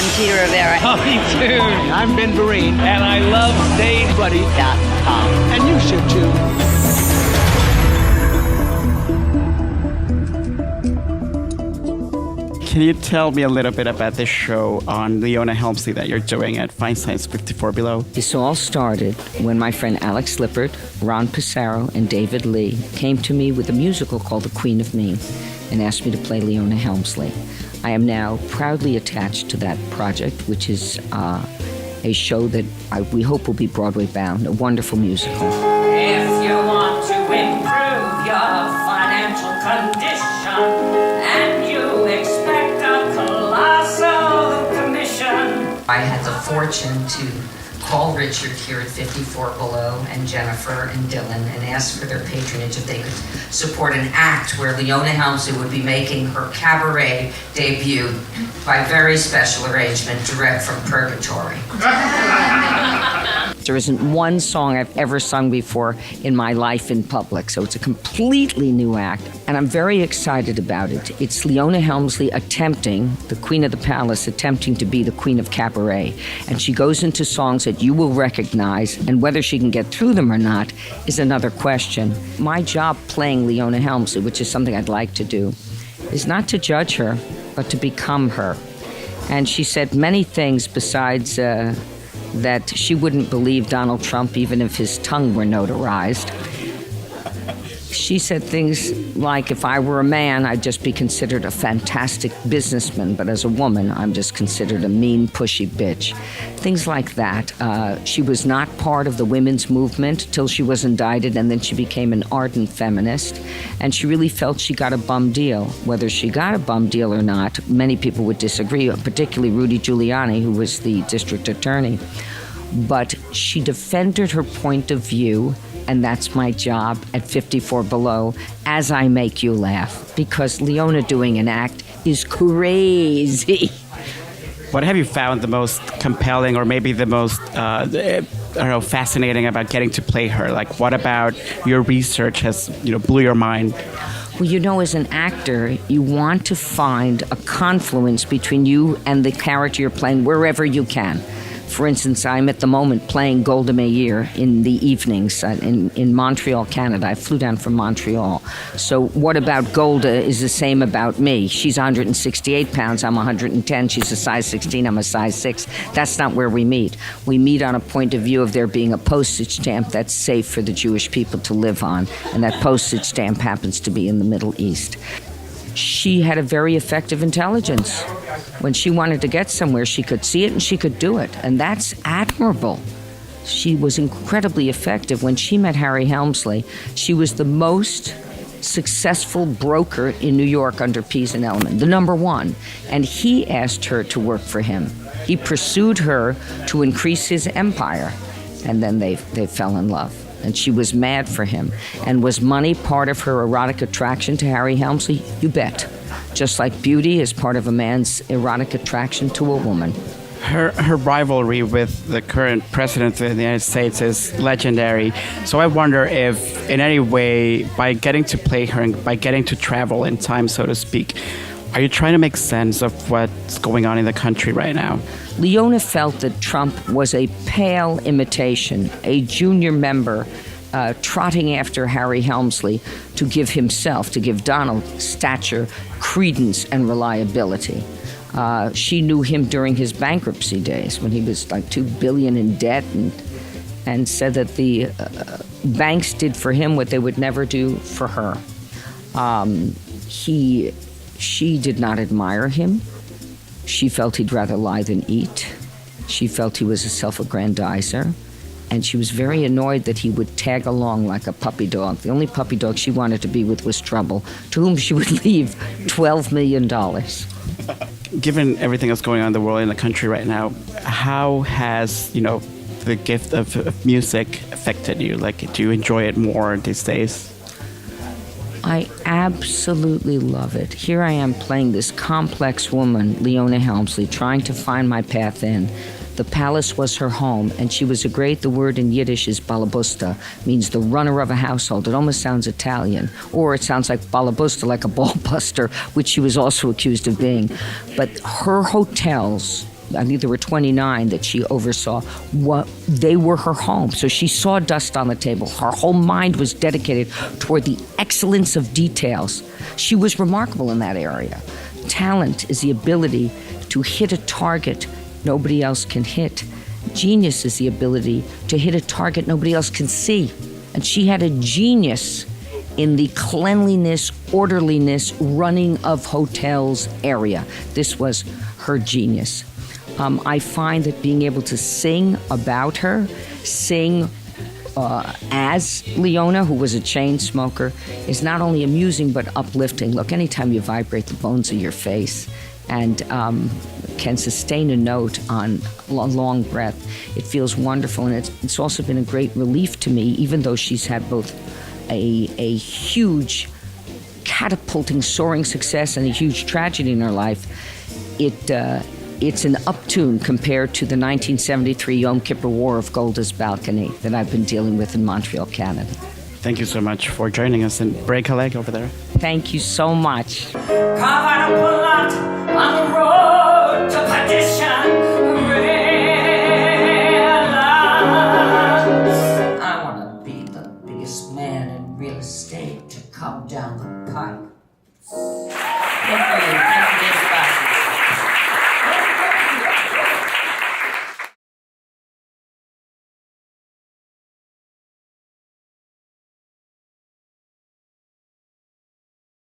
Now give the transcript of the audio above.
I'm Tita Rivera. Oh, me too. I'm Ben Vereen. And I love DaveBuddy.com. And you should too. Can you tell me a little bit about this show on Leona Helmsley that you're doing at Feinstein's 54 Below? This all started when my friend Alex Lippert, Ron Passaro, and David Lee came to me with a musical called The Queen of Mean and asked me to play Leona Helmsley. I am now proudly attached to that project, which is a show that we hope will be Broadway bound, a wonderful musical. If you want to improve your financial condition and you expect a colossal commission. I had the fortune to call Richard here at 54 Below and Jennifer and Dylan and ask for their patronage if they could support an act where Leona Helmsley would be making her cabaret debut by very special arrangement direct from Purgatory. There isn't one song I've ever sung before in my life in public, so it's a completely new act, and I'm very excited about it. It's Leona Helmsley attempting, the Queen of the Palace, attempting to be the Queen of Cabaret, and she goes into songs that you will recognize, and whether she can get through them or not is another question. My job playing Leona Helmsley, which is something I'd like to do, is not to judge her, but to become her. And she said many things besides that she wouldn't believe Donald Trump even if his tongue were notarized. She said things like, if I were a man, I'd just be considered a fantastic businessman, but as a woman, I'm just considered a mean, pushy bitch. Things like that. She was not part of the women's movement till she was indicted, and then she became an ardent feminist, and she really felt she got a bum deal. Whether she got a bum deal or not, many people would disagree, particularly Rudy Giuliani, who was the district attorney. But she defended her point of view, and that's my job at 54 Below, as I make you laugh, because Leona doing an act is crazy. What have you found the most compelling or maybe the most fascinating about getting to play her? Like, what about your research has, blew your mind? Well, as an actor, you want to find a confluence between you and the character you're playing wherever you can. For instance, I'm at the moment playing Golda Meir in the evenings in Montreal, Canada. I flew down from Montreal. So what about Golda is the same about me. She's 168 pounds, I'm 110. She's a size 16, I'm a size 6. That's not where we meet. We meet on a point of view of there being a postage stamp that's safe for the Jewish people to live on, and that postage stamp happens to be in the Middle East. She had a very effective intelligence. When she wanted to get somewhere, she could see it and she could do it. And that's admirable. She was incredibly effective. When she met Harry Helmsley, she was the most successful broker in New York under Pease and Elliman, the number one. And he asked her to work for him. He pursued her to increase his empire. And then they fell in love. And she was mad for him. And was money part of her erotic attraction to Harry Helmsley? You bet. Just like beauty is part of a man's erotic attraction to a woman. Her rivalry with the current president of the United States is legendary. So I wonder if, in any way, by getting to play her and by getting to travel in time, so to speak, are you trying to make sense of what's going on in the country right now? Leona felt that Trump was a pale imitation, a junior member trotting after Harry Helmsley to give Donald stature, credence, and reliability. She knew him during his bankruptcy days when he was like $2 billion in debt and said that the banks did for him what they would never do for her. She did not admire him. She felt he'd rather lie than eat. She felt he was a self-aggrandizer. And she was very annoyed that he would tag along like a puppy dog. The only puppy dog she wanted to be with was Trouble, to whom she would leave $12 million. Given everything that's going on in the world, in the country right now, how has, the gift of music affected you? Like, do you enjoy it more these days? I absolutely love it. Here I am playing this complex woman, Leona Helmsley, trying to find my path in. The palace was her home, and she was the word in Yiddish is balabusta, means the runner of a household. It almost sounds Italian, or it sounds like balabusta, like a ball buster, which she was also accused of being. But her hotels I think there were 29 that she oversaw. They were her home. So she saw dust on the table. Her whole mind was dedicated toward the excellence of details. She was remarkable in that area. Talent is the ability to hit a target nobody else can hit. Genius is the ability to hit a target nobody else can see. And she had a genius in the cleanliness, orderliness, running of hotels area. This was her genius. I find that being able to sing about her, sing as Leona, who was a chain smoker, is not only amusing but uplifting. Look, anytime you vibrate the bones of your face and can sustain a note on a long breath, it feels wonderful. And it's also been a great relief to me, even though she's had both a huge catapulting, soaring success and a huge tragedy in her life. It's an uptune compared to the 1973 Yom Kippur War of Golda's balcony that I've been dealing with in Montreal, Canada. Thank you so much for joining us, and break a leg over there. Thank you so much. Carve out a plot on the road to perdition.